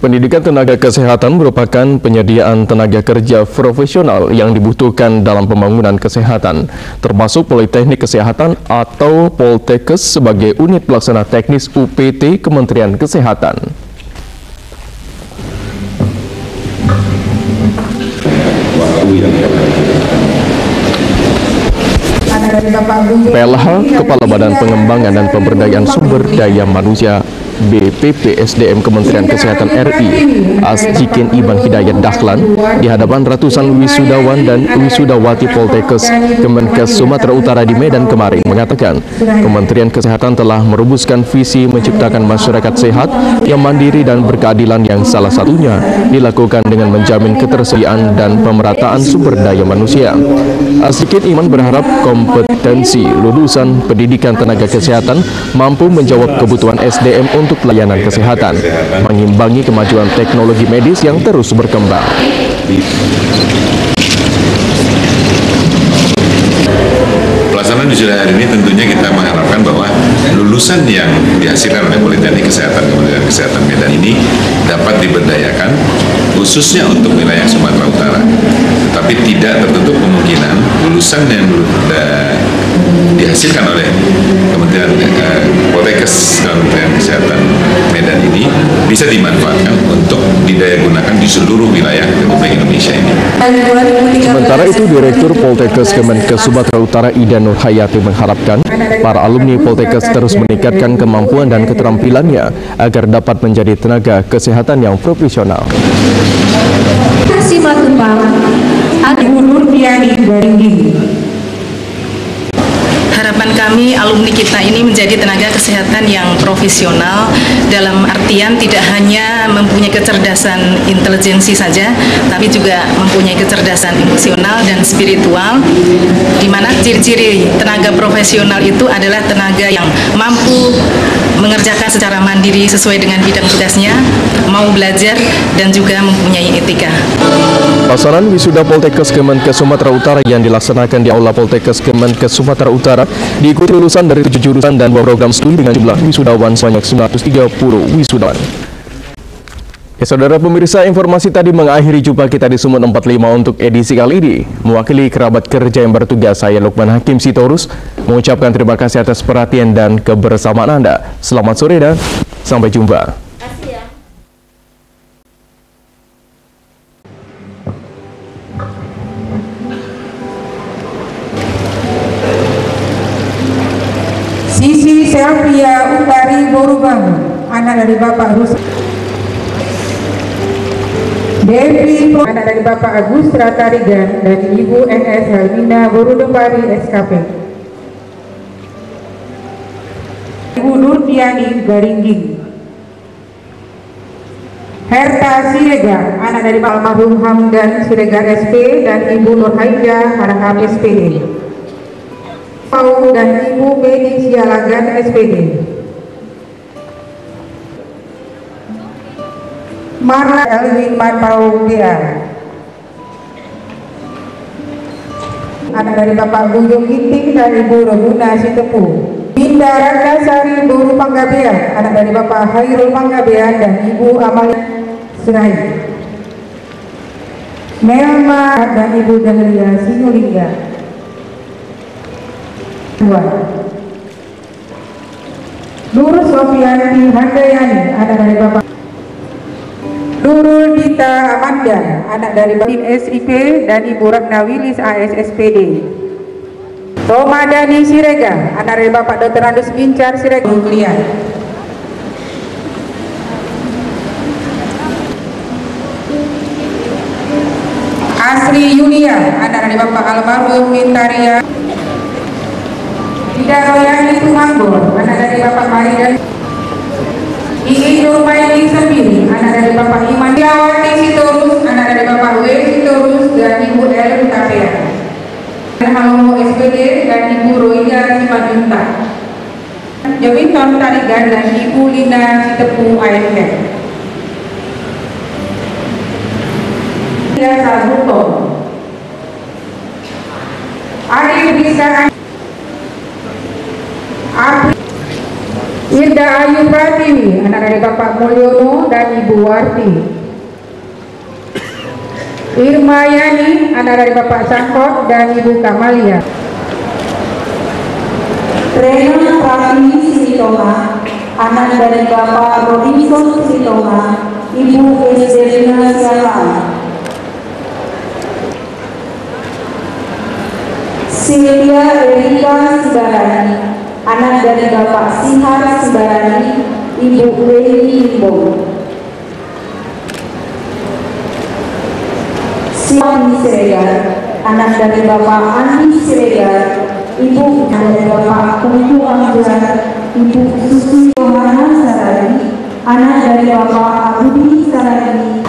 Pendidikan tenaga kesehatan merupakan penyediaan tenaga kerja profesional yang dibutuhkan dalam pembangunan kesehatan, termasuk Politeknik Kesehatan atau Poltekkes sebagai unit pelaksana teknis UPT Kementerian Kesehatan. PLH, Kepala Badan Pengembangan dan Pemberdayaan Sumber Daya Manusia BPPSDM Kementerian Kesehatan RI, Asjikin Iban Hidayat Dahlan, di hadapan ratusan wisudawan dan wisudawati Poltekkes Kemenkes Sumatera Utara di Medan kemarin mengatakan, Kementerian Kesehatan telah merumuskan visi menciptakan masyarakat sehat yang mandiri dan berkeadilan yang salah satunya dilakukan dengan menjamin ketersediaan dan pemerataan sumber daya manusia. Asjikin Iman berharap kompetensi lulusan pendidikan tenaga kesehatan mampu menjawab kebutuhan SDM untuk pelayanan kesehatan, mengimbangi kemajuan teknologi medis yang terus berkembang. Pelaksanaan wisuda hari ini tentunya kita mengharapkan bahwa lulusan yang dihasilkan oleh Politeknik Kesehatan Kementerian Kesehatan Medan ini dapat diberdayakan khususnya untuk wilayah Sumatera Utara. Tetapi tidak tertutup kemungkinan lulusan yang dihasilkan oleh Kementerian Poltekkes Kementerian Kesehatan Medan ini bisa dimanfaatkan untuk didayagunakan di seluruh wilayah Republik Indonesia ini. Sementara itu, Direktur Poltekkes Kemenkes Sumatera Utara Ida Nur Hayati mengharapkan para alumni Poltekkes terus meningkatkan kemampuan dan keterampilannya agar dapat menjadi tenaga kesehatan yang profesional. Harapan kami alumni kita ini menjadi tenaga kesehatan yang profesional, dalam artian tidak hanya mempunyai kecerdasan intelijensi saja, tapi juga mempunyai kecerdasan emosional dan spiritual, di mana ciri-ciri tenaga profesional itu adalah tenaga yang mampu mengerjakan secara mandiri sesuai dengan bidang tugasnya, mau belajar, dan juga mempunyai etika. Pelaksanaan wisuda Poltekkes Kemenkes Sumatera Utara yang dilaksanakan di Aula Poltekkes Kemenkes Sumatera Utara diikuti lulusan dari 7 jurusan dan 2 program studi dengan jumlah wisudawan sebanyak 930 wisudawan. Ya, saudara pemirsa, informasi tadi mengakhiri jumpa kita di Sumut 45 untuk edisi kali ini. Mewakili kerabat kerja yang bertugas, saya Lukman Hakim Sitorus mengucapkan terima kasih atas perhatian dan kebersamaan Anda. Selamat sore dan sampai jumpa. Sisi Selvia Utari Borubangun, anak dari Bapak Rus. Devi, anak dari Bapak Agus Ratarigan dan Ibu NS Helmina Borudepari SKP. Ibu Nurdiani Garingging. Herta Siregar, anak dari Pak Almarhum Hamdan Siregar SP dan Ibu Nurhaija Harahap SPD. Pau dan Ibu Medi Sialagan SPD. Marla Elwin Matau DA, anak dari Bapak Buyung Ginting dan Ibu Robuna Sitepu. Binda Randasari Buru Panggabean, anak dari Bapak Hairul Panggabean dan Ibu Amalia Serai. Melma dan Ibu Dahlia Sinulinga. Nur Sofianti Handayani, anak dari Bapak Nurul Dita Amanda, anak dari Bapak SIP dan Ibu Ratna Wilis ASSPD. Roma Dani Sirega, anak dari Bapak Dr. Andus Bincar Sirega Nukliar. Asri Yulia, anak dari Bapak Almarhum Mintaria. Ida Royani Tumanggor, anak dari Bapak Maridan. Ibu Nurmaini Sendiri, anak dari Bapak Iman Diawati Sitorus, anak dari Bapak W Sitorus dan Ibu L Kapea. Halomo SPD dan Ibu Roida Simanjunta. Jawinton Tarigan dan Ibu Lina Sitepu AFK. Ya Sabuto. Adi bisa Mirda Ayu Pratiwi, anak dari Bapak Mulyono dan Ibu Warti. Irma Yani, anak dari Bapak Sangkot dan Ibu Kamalia. Rena Pratiwi Sitonga, anak dari Bapak Robinson Sitonga, Ibu Esdelina Sialan. Sylvia Erika Sibarani, anak dari Bapak Sihar Sibarani, Ibu Dewi Limbo. Siani Siregar, anak dari Bapak Andi Siregar, Ibu dari Bapak Kuntu Amjar, Ibu Susi Yohana Sarari, anak dari Bapak Abudi Sarari.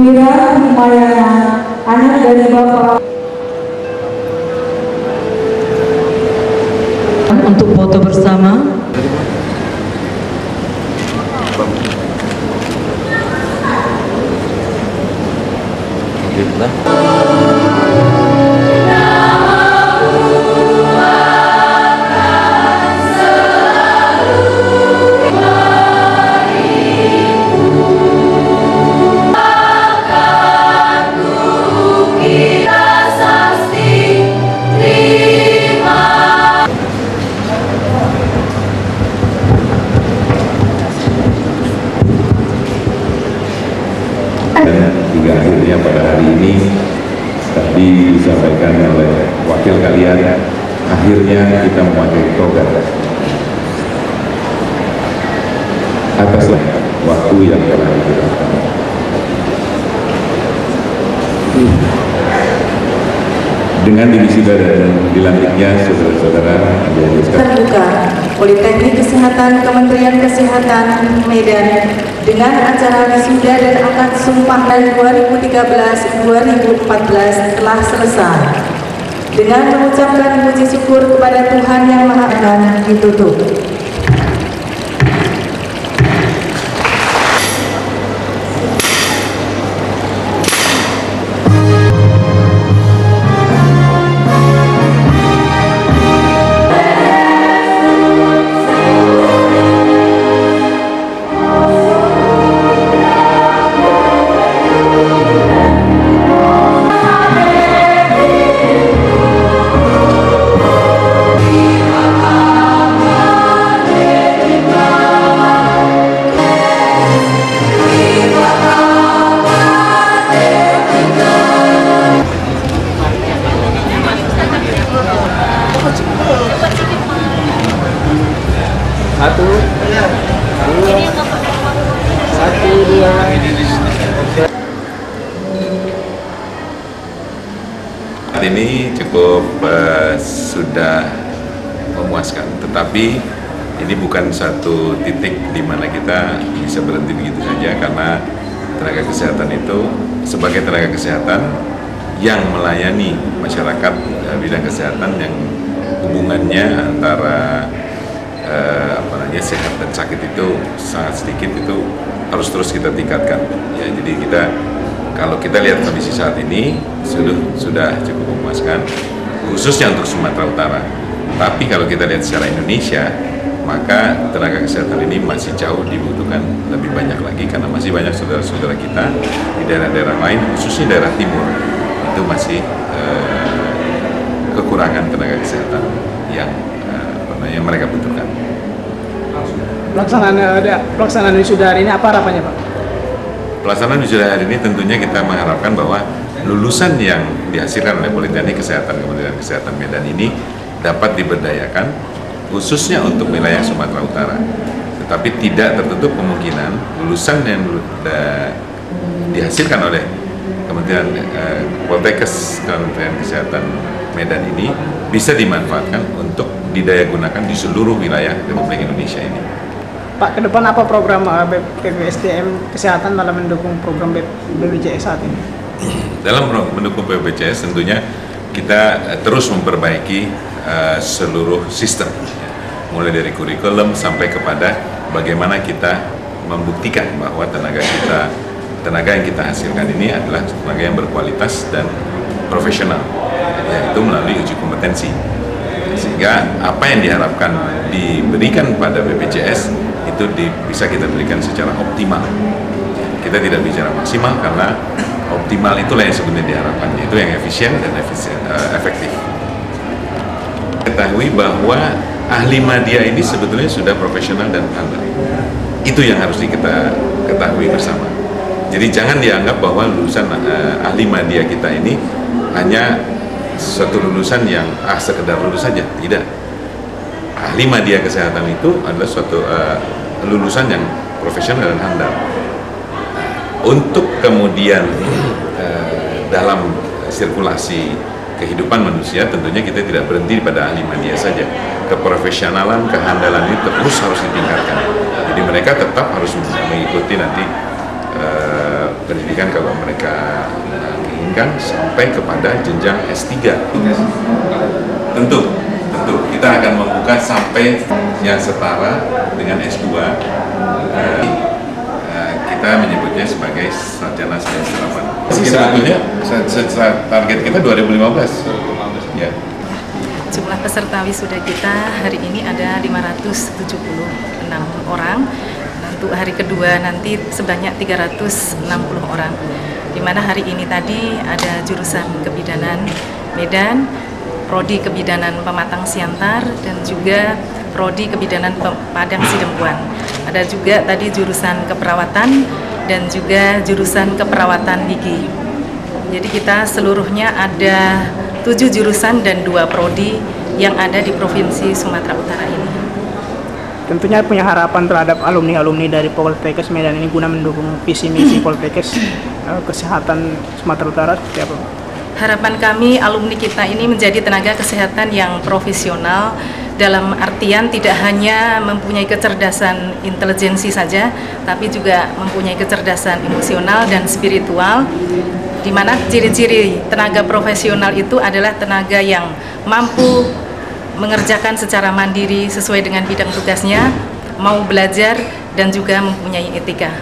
Wira Himayana, anak dari Bapak. Untuk foto bersama. Hingga akhirnya pada hari ini tadi disampaikan oleh wakil kalian, akhirnya kita memakai toga atas waktu yang telah diberikan. Dengan diwisuda dan dilantiknya saudara-saudara Terbuka Politeknik Kesehatan Kementerian Kesehatan Medan dengan acara wisuda dan akad sumpah tahun 2013-2014 telah selesai. Dengan mengucapkan puji syukur kepada Tuhan Yang Maha Esa, ditutup. Satu, dua. Saat ini cukup sudah memuaskan, tetapi ini bukan satu titik di mana kita bisa berhenti begitu saja, karena tenaga kesehatan itu sebagai tenaga kesehatan yang melayani masyarakat bidang kesehatan yang hubungannya antara sehat dan sakit itu sangat sedikit, itu harus terus kita tingkatkan. Ya, jadi kalau kita lihat kondisi saat ini sudah cukup memuaskan, khususnya untuk Sumatera Utara. Tapi kalau kita lihat secara Indonesia, maka tenaga kesehatan ini masih jauh dibutuhkan lebih banyak lagi, karena masih banyak saudara-saudara kita di daerah-daerah lain, khususnya daerah timur, itu masih kekurangan tenaga kesehatan yang mereka butuhkan. Pelaksanaan wisuda hari ini apa harapannya, Pak? Pelaksanaan wisuda hari ini tentunya kita mengharapkan bahwa lulusan yang dihasilkan oleh Politeknik Kesehatan Kementerian Kesehatan Medan ini dapat diberdayakan khususnya untuk wilayah Sumatera Utara. Tetapi tidak tertutup kemungkinan lulusan yang dihasilkan oleh Kementerian Poltekkes Kementerian Kesehatan Medan ini bisa dimanfaatkan untuk didayagunakan di seluruh wilayah Republik Indonesia ini. Pak, ke depan apa program PPSDM Kesehatan dalam mendukung program BPJS saat ini? Dalam mendukung BPJS tentunya kita terus memperbaiki seluruh sistem, mulai dari kurikulum sampai kepada bagaimana kita membuktikan bahwa tenaga yang kita hasilkan ini adalah tenaga yang berkualitas dan profesional, yaitu melalui uji kompetensi. Sehingga apa yang diharapkan diberikan pada BPJS itu bisa kita berikan secara optimal. Kita tidak bicara maksimal karena optimal itulah yang sebenarnya diharapkan, itu yang efisien dan efektif. Ketahui bahwa ahli media ini sebetulnya sudah profesional dan handal. Itu yang harus kita ketahui bersama. Jadi jangan dianggap bahwa lulusan ahli media kita ini hanya suatu lulusan yang sekedar lulus saja. Tidak. Ahli media kesehatan itu adalah suatu lulusan yang profesional dan handal. Untuk kemudian dalam sirkulasi kehidupan manusia tentunya kita tidak berhenti pada ahli media saja. Keprofesionalan, kehandalan itu terus harus ditingkatkan. Jadi mereka tetap harus mengikuti nanti pendidikan kalau mereka menginginkan sampai kepada jenjang S3. Tentu kita akan membuka sampai yang setara dengan S2. Kita menyebutnya sebagai sarjana sains terapan. Sebetulnya target kita 2015. Ya. Jumlah peserta wisuda kita hari ini ada 576 orang. Untuk hari kedua nanti sebanyak 360 orang. Di mana hari ini tadi ada jurusan kebidanan Medan, prodi kebidanan Pematang Siantar, dan juga prodi kebidanan Padang Sidempuan. Ada juga tadi jurusan keperawatan dan juga jurusan keperawatan gigi. Jadi kita seluruhnya ada 7 jurusan dan 2 prodi yang ada di Provinsi Sumatera Utara ini. Tentunya punya harapan terhadap alumni-alumni dari Poltekkes Medan ini guna mendukung visi misi Poltekkes kesehatan Sumatera Utara seperti apa? Harapan kami alumni kita ini menjadi tenaga kesehatan yang profesional, dalam artian tidak hanya mempunyai kecerdasan intelijensi saja, tapi juga mempunyai kecerdasan emosional dan spiritual, di mana ciri-ciri tenaga profesional itu adalah tenaga yang mampu mengerjakan secara mandiri sesuai dengan bidang tugasnya, mau belajar, dan juga mempunyai etika.